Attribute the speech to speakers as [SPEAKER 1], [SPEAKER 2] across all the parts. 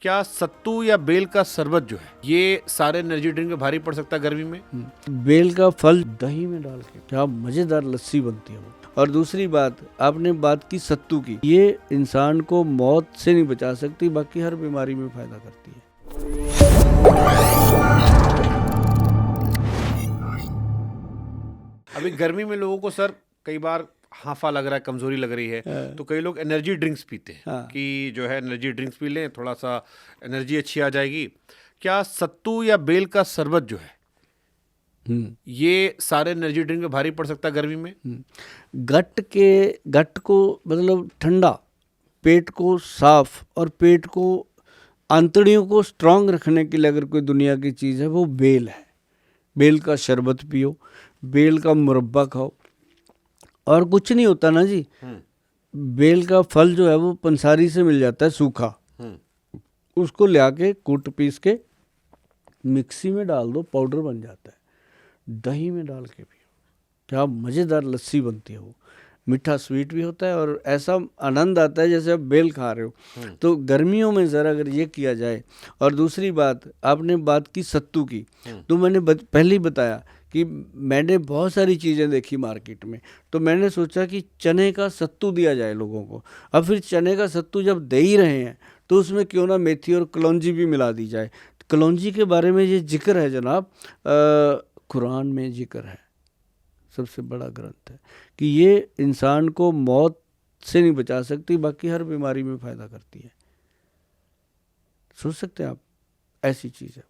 [SPEAKER 1] क्या सत्तू या बेल का शरबत जो है ये सारे एनर्जी ड्रिंक में भारी पड़ सकता है गर्मी में?
[SPEAKER 2] बेल का फल दही में डाल के क्या मजेदार लस्सी बनती है वो। और दूसरी बात, आपने बात की सत्तू की, ये इंसान को मौत से नहीं बचा सकती, बाकी हर बीमारी में फायदा करती है।
[SPEAKER 1] अभी गर्मी में लोगों को सर कई बार हाफा लग रहा है, कमजोरी लग रही है, तो कई लोग एनर्जी ड्रिंक्स पीते हैं कि जो है एनर्जी ड्रिंक्स पी लें, थोड़ा सा एनर्जी अच्छी आ जाएगी। क्या सत्तू या बेल का शरबत जो है ये सारे एनर्जी ड्रिंक में भारी पड़ सकता है गर्मी में?
[SPEAKER 2] गट को मतलब ठंडा, पेट को साफ और पेट को आंतड़ियों को स्ट्रांग रखने के लिए अगर कोई दुनिया की चीज़ है वो बेल है। बेल का शरबत पियो, बेल का मुरब्बा खाओ। और कुछ नहीं होता ना जी, बेल का फल जो है वो पंसारी से मिल जाता है सूखा, उसको ले आके कूट पीस के मिक्सी में डाल दो, पाउडर बन जाता है। दही में डाल के पियो, क्या मज़ेदार लस्सी बनती है वो। मीठा स्वीट भी होता है और ऐसा आनंद आता है जैसे आप बेल खा रहे हो। तो गर्मियों में ज़रा अगर ये किया जाए। और दूसरी बात, आपने बात की सत्तू की, तो मैंने पहले ही बताया कि मैंने बहुत सारी चीज़ें देखी मार्केट में, तो मैंने सोचा कि चने का सत्तू दिया जाए लोगों को। अब फिर चने का सत्तू जब दे ही रहे हैं तो उसमें क्यों ना मेथी और कलौंजी भी मिला दी जाए। कलौंजी के बारे में ये जिक्र है जनाब, कुरान में जिक्र है, सबसे बड़ा ग्रंथ है, कि ये इंसान को मौत से नहीं बचा सकती, बाकी हर बीमारी में फ़ायदा करती है। सोच सकते हैं आप, ऐसी चीज़ है।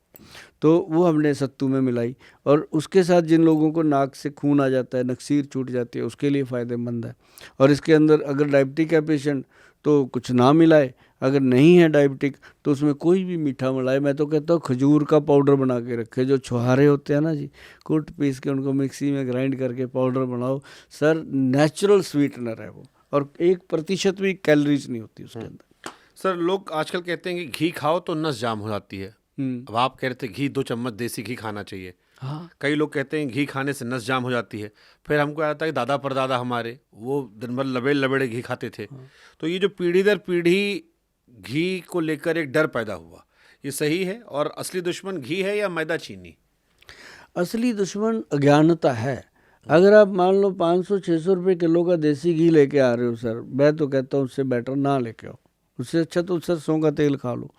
[SPEAKER 2] तो वो हमने सत्तू में मिलाई। और उसके साथ जिन लोगों को नाक से खून आ जाता है, नक्सीर छूट जाती है, उसके लिए फ़ायदेमंद है। और इसके अंदर अगर डायबिटिक है पेशेंट तो कुछ ना मिलाए, अगर नहीं है डायबिटिक तो उसमें कोई भी मीठा मिलाए। मैं तो कहता हूँ खजूर का पाउडर बना के रखे, जो छुहारे होते हैं ना जी, कूट पीस के उनको मिक्सी में ग्राइंड करके पाउडर बनाओ। सर नेचुरल स्वीटनर है वो, और 1% भी कैलोरीज नहीं होती उसके अंदर।
[SPEAKER 1] सर लोग आजकल कहते हैं कि घी खाओ तो नस जाम हो जाती है। अब आप कह रहे थे घी 2 चम्मच देसी घी खाना चाहिए।
[SPEAKER 2] हाँ,
[SPEAKER 1] कई लोग कहते हैं घी खाने से नस जाम हो जाती है। फिर हमको आता है कि दादा परदादा हमारे वो दिन भर लबेड़ लबेड़े घी खाते थे। तो ये जो पीढ़ी दर पीढ़ी घी को लेकर एक डर पैदा हुआ, ये सही है? और असली दुश्मन घी है या मैदा चीनी?
[SPEAKER 2] असली दुश्मन अज्ञानता है। अगर आप मान लो 500-600 रुपये किलो का देसी घी लेके आ रहे हो सर, मैं तो कहता हूँ उससे बेटर ना लेके आओ। उससे अच्छा तो सरसों का तेल खा लो।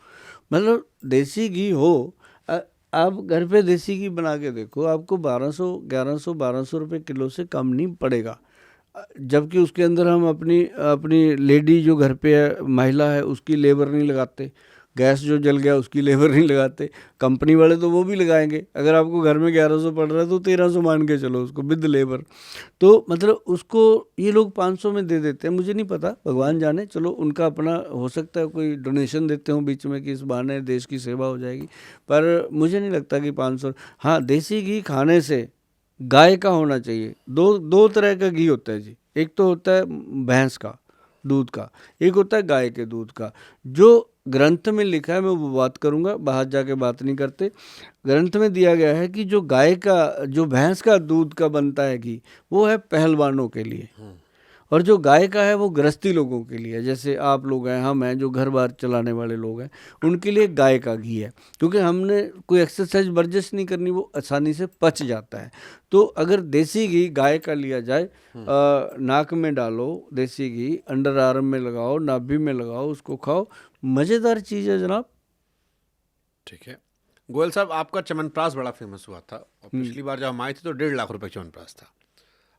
[SPEAKER 2] मतलब देसी घी हो, आप घर पे देसी घी बना के देखो, आपको 1100 रुपये किलो से कम नहीं पड़ेगा। जबकि उसके अंदर हम अपनी अपनी लेडी जो घर पे है, महिला है, उसकी लेबर नहीं लगाते। गैस जो जल गया उसकी लेबर नहीं लगाते। कंपनी वाले तो वो भी लगाएंगे। अगर आपको घर में 1100 पड़ रहा है तो 1300 मान के चलो उसको विद लेबर। तो मतलब उसको ये लोग 500 में दे देते हैं। मुझे नहीं पता, भगवान जाने, चलो उनका अपना हो सकता है, कोई डोनेशन देते हो बीच में कि इस बहाने देश की सेवा हो जाएगी, पर मुझे नहीं लगता कि 500। हाँ, देसी घी खाने से गाय का होना चाहिए। दो तरह का घी होता है जी, एक तो होता है भैंस का दूध का, एक होता है गाय के दूध का। जो ग्रंथ में लिखा है मैं वो बात करूंगा, बाहर जाके बात नहीं करते। ग्रंथ में दिया गया है कि जो गाय का, जो भैंस का दूध का बनता है घी, वो है पहलवानों के लिए, और जो गाय का है वो गृहस्थी लोगों के लिए, जैसे आप लोग हैं, हम हैं, जो घर बार चलाने वाले लोग हैं, उनके लिए गाय का घी है। क्योंकि हमने कोई एक्सरसाइज वर्जिश नहीं करनी, वो आसानी से पच जाता है। तो अगर देसी घी गाय का लिया जाए, नाक में डालो देसी घी, अंडर आर्म में लगाओ, नाभि में लगाओ, उसको खाओ, मज़ेदार चीज़ है जनाब।
[SPEAKER 1] ठीक है गोयल साहब, आपका च्यवनप्राश बड़ा फेमस हुआ था, और पिछली बार जब हम आए थे तो 1.5 लाख रुपए च्यवनप्राश था।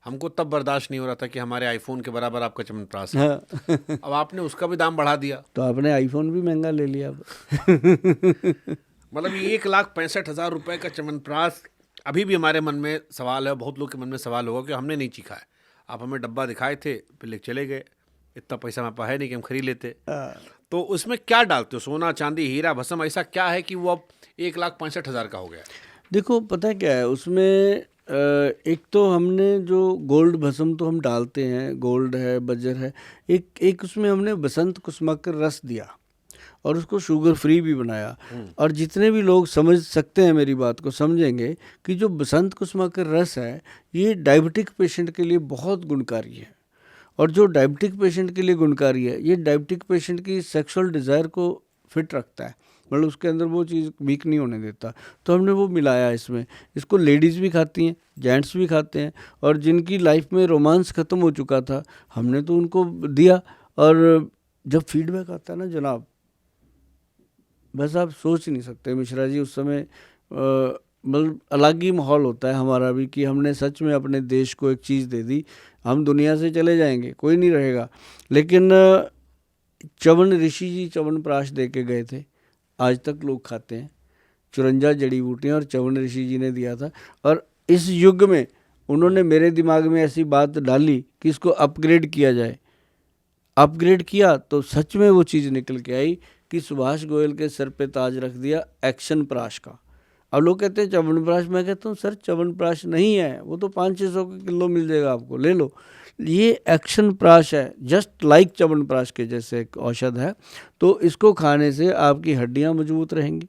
[SPEAKER 1] हमको तब बर्दाश्त नहीं हो रहा था कि हमारे आईफोन के बराबर आपका च्यवनप्राश है।
[SPEAKER 2] हाँ।
[SPEAKER 1] अब आपने उसका भी दाम बढ़ा दिया।
[SPEAKER 2] तो आपने आईफोन भी महंगा ले लिया अब।
[SPEAKER 1] मतलब ये 1,65,000 रुपए का च्यवनप्राश, अभी भी हमारे मन में सवाल है, बहुत लोग के मन में सवाल होगा कि हमने नहीं चीखा है। आप हमें डब्बा दिखाए थे, फिर लेके चले गए। इतना पैसा हमारे पास है नहीं कि हम खरीद लेते। तो उसमें क्या डालते हो? सोना चांदी हीरा भस्म, ऐसा क्या है कि वो अब 1,65,000 का हो गया?
[SPEAKER 2] देखो पता है क्या है उसमें, एक तो हमने जो गोल्ड भस्म तो हम डालते हैं, गोल्ड है, बजर है। एक उसमें हमने बसंत कुसुमाकर रस दिया और उसको शुगर फ्री भी बनाया। और जितने भी लोग समझ सकते हैं मेरी बात को समझेंगे कि जो बसंत कुसुमाकर रस है ये डायबिटिक पेशेंट के लिए बहुत गुणकारी है। और जो डायबिटिक पेशेंट के लिए गुणकारी है, ये डायबिटिक पेशेंट की सेक्सुअल डिज़ायर को फिट रखता है, मतलब उसके अंदर वो चीज़ वीक नहीं होने देता। तो हमने वो मिलाया इसमें। इसको लेडीज़ भी खाती हैं, जेंट्स भी खाते हैं, और जिनकी लाइफ में रोमांस ख़त्म हो चुका था हमने तो उनको दिया। और जब फीडबैक आता है ना जनाब, बस आप सोच नहीं सकते मिश्रा जी, उस समय मतलब अलग ही माहौल होता है हमारा भी कि हमने सच में अपने देश को एक चीज़ दे दी। हम दुनिया से चले जाएंगे, कोई नहीं रहेगा, लेकिन च्यवन ऋषि जी च्यवनप्राश दे के गए थे, आज तक लोग खाते हैं। 54 जड़ी बूटियाँ और च्यवन ऋषि जी ने दिया था। और इस युग में उन्होंने मेरे दिमाग में ऐसी बात डाली कि इसको अपग्रेड किया जाए। अपग्रेड किया तो सच में वो चीज़ निकल के आई कि सुभाष गोयल के सर पे ताज रख दिया एक्शन प्राश का। अब लोग कहते हैं च्यवनप्राश, मैं कहता हूँ सर च्यवनप्राश नहीं है, वो तो 500-600 का किलो मिल जाएगा आपको, ले लो। ये एक्शन प्राश है, जस्ट लाइक च्यवनप्राश के जैसे एक औषध है। तो इसको खाने से आपकी हड्डियाँ मजबूत रहेंगी,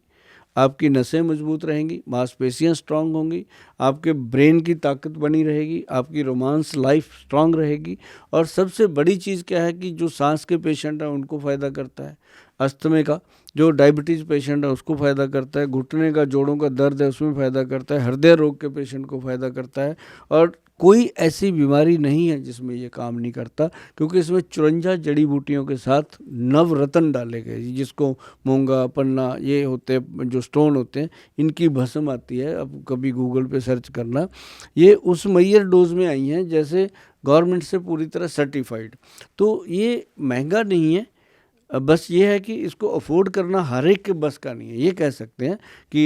[SPEAKER 2] आपकी नसें मजबूत रहेंगी, मांसपेशियाँ स्ट्रांग होंगी, आपके ब्रेन की ताकत बनी रहेगी, आपकी रोमांस लाइफ स्ट्रांग रहेगी। और सबसे बड़ी चीज़ क्या है कि जो सांस के पेशेंट हैं उनको फ़ायदा करता है, अस्थमे का, जो डायबिटीज़ पेशेंट है उसको फ़ायदा करता है, घुटने का जोड़ों का दर्द है उसमें फ़ायदा करता है, हृदय रोग के पेशेंट को फ़ायदा करता है। और कोई ऐसी बीमारी नहीं है जिसमें ये काम नहीं करता, क्योंकि इसमें 54 जड़ी बूटियों के साथ नवरत्न डाले गए, जिसको मूंगा पन्ना ये होते हैं, जो स्टोन होते हैं, इनकी भस्म आती है। अब कभी गूगल पे सर्च करना, ये उस मैयर डोज में आई हैं जैसे गवर्नमेंट से पूरी तरह सर्टिफाइड। तो ये महंगा नहीं है, बस ये है कि इसको अफोर्ड करना हर एक के बस का नहीं है। ये कह सकते हैं कि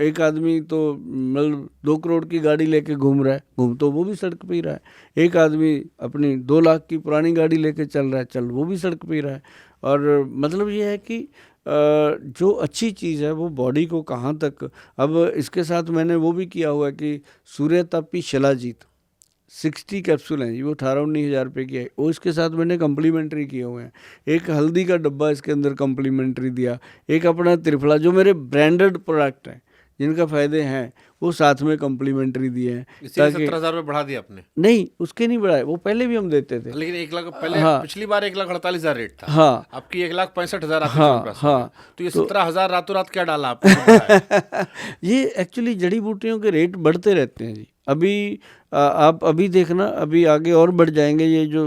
[SPEAKER 2] एक आदमी तो मतलब 2 करोड़ की गाड़ी लेके घूम रहा है, घूम तो वो भी सड़क पे ही रहा है। एक आदमी अपनी 2 लाख की पुरानी गाड़ी लेके चल रहा है, चल वो भी सड़क पे ही रहा है। और मतलब ये है कि जो अच्छी चीज़ है वो बॉडी को कहाँ तक। अब इसके साथ मैंने वो भी किया हुआ है कि सूर्यतापी शिलाजीत 60 कैप्सूल हैं जी, वो 18-19 हज़ार रुपये की है। वो इसके साथ मैंने कम्प्लीमेंट्री किए हुए हैं। एक हल्दी का डब्बा इसके अंदर कम्प्लीमेंट्री दिया, एक अपना त्रिफला, जो मेरे ब्रांडेड प्रोडक्ट हैं जिनका फ़ायदे हैं वो साथ में कम्प्लीमेंट्री दिए हैं।
[SPEAKER 1] इसीलिए 17,000 रुपये बढ़ा दिया आपने?
[SPEAKER 2] नहीं, उसके नहीं बढ़ाए, वो पहले भी हम देते थे।
[SPEAKER 1] लेकिन 1 लाख पहले,
[SPEAKER 2] हाँ,
[SPEAKER 1] पिछली बार 1,48,000 रेट था।
[SPEAKER 2] हाँ,
[SPEAKER 1] आपकी 1,65,000 आपकी
[SPEAKER 2] हाँ,
[SPEAKER 1] च्यवनप्राश हो
[SPEAKER 2] हाँ,
[SPEAKER 1] गई। तो ये 17,000 रातों रात क्या डाला आपने?
[SPEAKER 2] ये एक्चुअली जड़ी बूटियों के रेट बढ़ते रहते हैं जी। अभी आप अभी देखना, अभी आगे और बढ़ जाएंगे। ये जो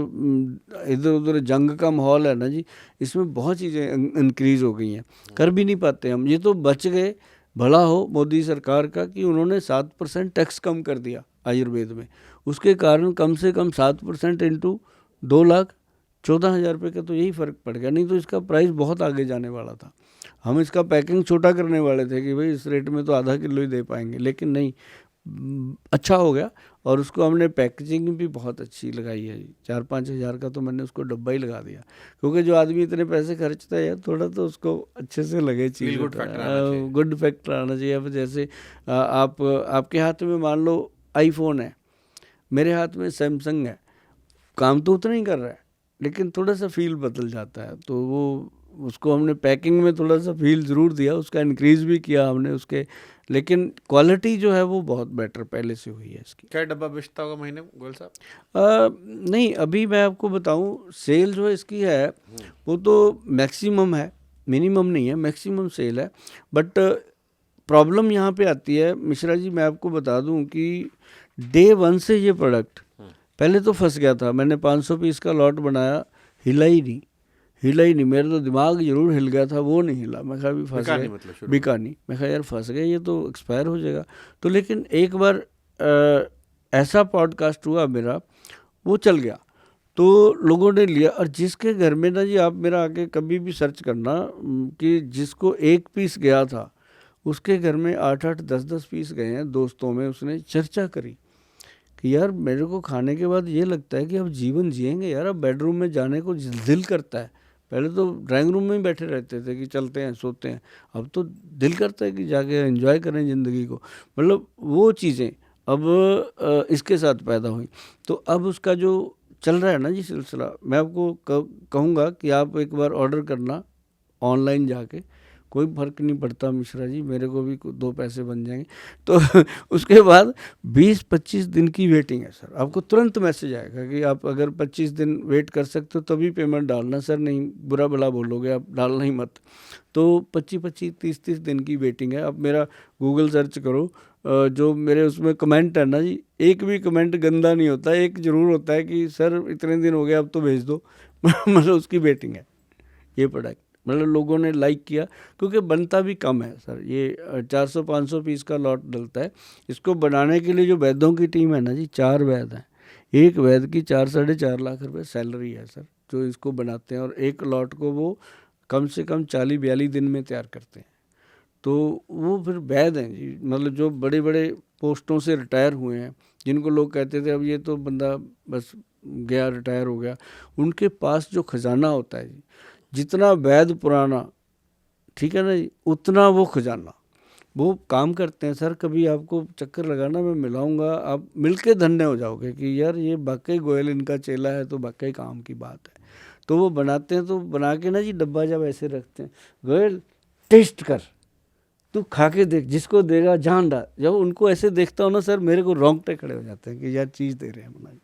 [SPEAKER 2] इधर उधर जंग का माहौल है ना जी, इसमें बहुत चीज़ें इंक्रीज़ हो गई हैं, कर भी नहीं पाते हम। ये तो बच गए, भला हो मोदी सरकार का कि उन्होंने 7% टैक्स कम कर दिया आयुर्वेद में। उसके कारण कम से कम 7% इंटू 2,14,000 रुपये का तो यही फ़र्क पड़ गया, नहीं तो इसका प्राइस बहुत आगे जाने वाला था। हम इसका पैकिंग छोटा करने वाले थे कि भाई इस रेट में तो आधा किलो ही दे पाएंगे, लेकिन नहीं, अच्छा हो गया। और उसको हमने पैकेजिंग भी बहुत अच्छी लगाई है। 4-5 हज़ार का तो मैंने उसको डब्बा ही लगा दिया, क्योंकि जो आदमी इतने पैसे खर्चता है यार, थोड़ा तो उसको अच्छे से लगे चीज़, गुड फैक्टर आना चाहिए। अब जैसे आपके हाथ में मान लो आईफोन है, मेरे हाथ में सैमसंग है, काम तो उतना ही कर रहा है लेकिन थोड़ा सा फील बदल जाता है। तो वो उसको हमने पैकिंग में थोड़ा सा फील ज़रूर दिया, उसका इंक्रीज़ भी किया हमने उसके, लेकिन क्वालिटी जो है वो बहुत बेटर पहले से हुई है इसकी।
[SPEAKER 1] क्या डब्बा बेचता होगा महीने में गोयल साहब?
[SPEAKER 2] नहीं, अभी मैं आपको बताऊं, सेल जो इसकी है वो तो मैक्सिमम है, मिनिमम नहीं है, मैक्सिमम सेल है। बट प्रॉब्लम यहाँ पे आती है मिश्रा जी, मैं आपको बता दूं कि डे 1 से ये प्रोडक्ट पहले तो फंस गया था। मैंने 500 पीस का लॉट बनाया, हिला ही नहीं। मेरा तो दिमाग जरूर हिल गया था, वो नहीं हिला। मैं कहा भी फंस गए, मतलब बिका नहीं। मैं कहा यार फंस गए, ये तो एक्सपायर हो जाएगा। तो लेकिन एक बार ऐसा पॉडकास्ट हुआ मेरा, वो चल गया, तो लोगों ने लिया। और जिसके घर में ना जी, आप मेरा आके कभी भी सर्च करना कि जिसको 1 पीस गया था उसके घर में 8-8, 10-10 पीस गए हैं। दोस्तों में उसने चर्चा करी कि यार मेरे को खाने के बाद ये लगता है कि अब जीवन जिएंगे यार, अब बेडरूम में जाने को दिल करता है। पहले तो ड्राइंग रूम में ही बैठे रहते थे कि चलते हैं सोते हैं, अब तो दिल करता है कि जाके एंजॉय करें ज़िंदगी को। मतलब वो चीज़ें अब इसके साथ पैदा हुई। तो अब उसका जो चल रहा है ना जी सिलसिला, मैं आपको कहूँगा कि आप एक बार ऑर्डर करना ऑनलाइन जाके, कोई फर्क नहीं पड़ता मिश्रा जी, मेरे को भी 2 पैसे बन जाएंगे। तो उसके बाद 20-25 दिन की वेटिंग है सर, आपको तुरंत मैसेज आएगा कि आप अगर 25 दिन वेट कर सकते हो तभी पेमेंट डालना। सर नहीं, बुरा भला बोलोगे आप, डालना ही मत। तो 25-25 30-30 दिन की वेटिंग है। आप मेरा गूगल सर्च करो, जो मेरे उसमें कमेंट है ना जी, एक भी कमेंट गंदा नहीं होता, एक ज़रूर होता है कि सर इतने दिन हो गए अब तो भेज दो। मतलब उसकी वेटिंग है ये प्रोडक्ट, मतलब लोगों ने लाइक किया क्योंकि बनता भी कम है सर। ये 400-500 पीस का लॉट डलता है। इसको बनाने के लिए जो वैद्यों की टीम है ना जी, 4 वैद्य हैं, एक वैद्य की 4-4.5 लाख रुपए सैलरी है सर, जो इसको बनाते हैं, और एक लॉट को वो कम से कम 40-42 दिन में तैयार करते हैं। तो वो फिर वैद्य हैं जी, मतलब जो बड़े बड़े पोस्टों से रिटायर हुए हैं, जिनको लोग कहते थे अब ये तो बंदा बस गया, रिटायर हो गया, उनके पास जो खजाना होता है जी, जितना वैद्य पुराना, ठीक है ना जी, उतना वो खजाना, वो काम करते हैं सर। कभी आपको चक्कर लगाना, मैं मिलाऊंगा, आप मिलके धन्य हो जाओगे कि यार ये वाकई गोयल इनका चेला है, तो वाकई काम की बात है। तो वो बनाते हैं, तो बना के ना जी डब्बा जब ऐसे रखते हैं, गोयल टेस्ट कर, तू खा के देख, जिसको देगा जान डाल। जब उनको ऐसे देखता हूँ ना सर, मेरे को रोंगटे खड़े हो जाते हैं कि यार चीज़ दे रहे हैं बना।